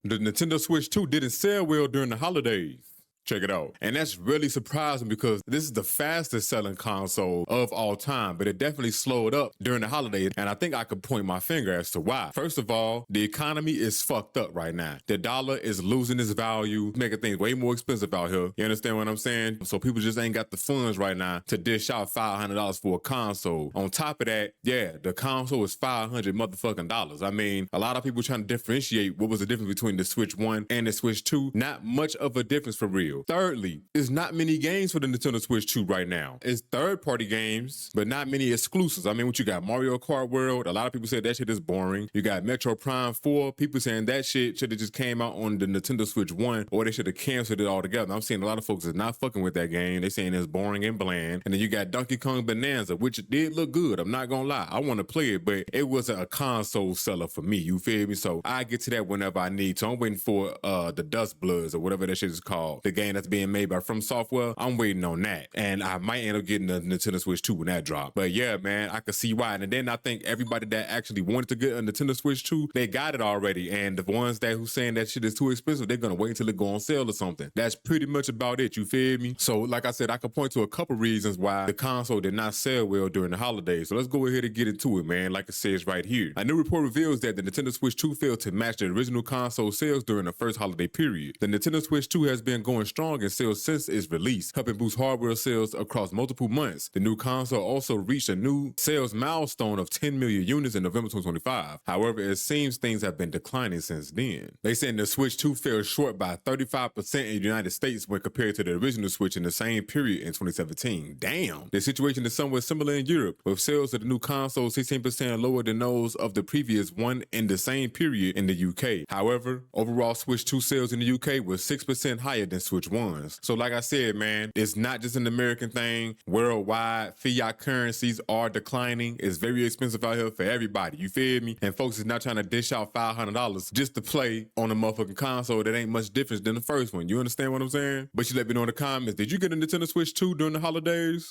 The Nintendo Switch 2 didn't sell well during the holidays. Check it out. And that's really surprising because this is the fastest selling console of all time, but it definitely slowed up during the holidays. And I think I could point my finger as to why. First of all, the economy is fucked up right now. The dollar is losing its value, making things way more expensive out here. You understand what I'm saying? So people just ain't got the funds right now to dish out $500 for a console. On top of that, yeah, the console is $500 motherfucking dollars. I mean, a lot of people trying to differentiate what was the difference between the Switch 1 and the Switch 2. Not much of a difference for real. Thirdly, there's not many games for the Nintendo Switch 2 right now. It's third-party games, but not many exclusives. I mean, what you got? Mario Kart World. A lot of people say that shit is boring. You got Metro Prime 4. People saying that shit should have just came out on the Nintendo Switch 1, or they should have canceled it altogether. I'm seeing a lot of folks is not fucking with that game. They saying it's boring and bland. And then you got Donkey Kong Bonanza, which did look good. I'm not gonna lie. I want to play it, but it wasn't a console seller for me. You feel me? So I get to that whenever I need to. I'm waiting for the Dust Bloods or whatever that shit is called. The game that's being made by From Software. I'm waiting on that. And I might end up getting the Nintendo Switch 2 when that drop. But yeah, man, I can see why. And then I think everybody that actually wanted to get a Nintendo Switch 2, they got it already. And the ones that who's saying that shit is too expensive, they're gonna wait until it go on sale or something. That's pretty much about it. You feel me? So like I said, I could point to a couple reasons why the console did not sell well during the holidays. So let's go ahead and get into it, man. Like it says right here. A new report reveals that the Nintendo Switch 2 failed to match the original console sales during the first holiday period. The Nintendo Switch 2 has been going strong in sales since its release, helping boost hardware sales across multiple months. The new console also reached a new sales milestone of 10 million units in November 2025. However, it seems things have been declining since then. They said the Switch 2 fell short by 35% in the United States when compared to the original Switch in the same period in 2017. Damn! The situation is somewhat similar in Europe, with sales of the new console 16% lower than those of the previous one in the same period in the UK. However, overall Switch 2 sales in the UK was 6% higher than Switch 1's. So like I said, man, it's not just an American thing. Worldwide, fiat currencies are declining. It's very expensive out here for everybody. You feel me? And folks is not trying to dish out $500 just to play on a motherfucking console that ain't much different than the first one. You understand what I'm saying? But you let me know in the comments, did you get a Nintendo Switch 2 during the holidays?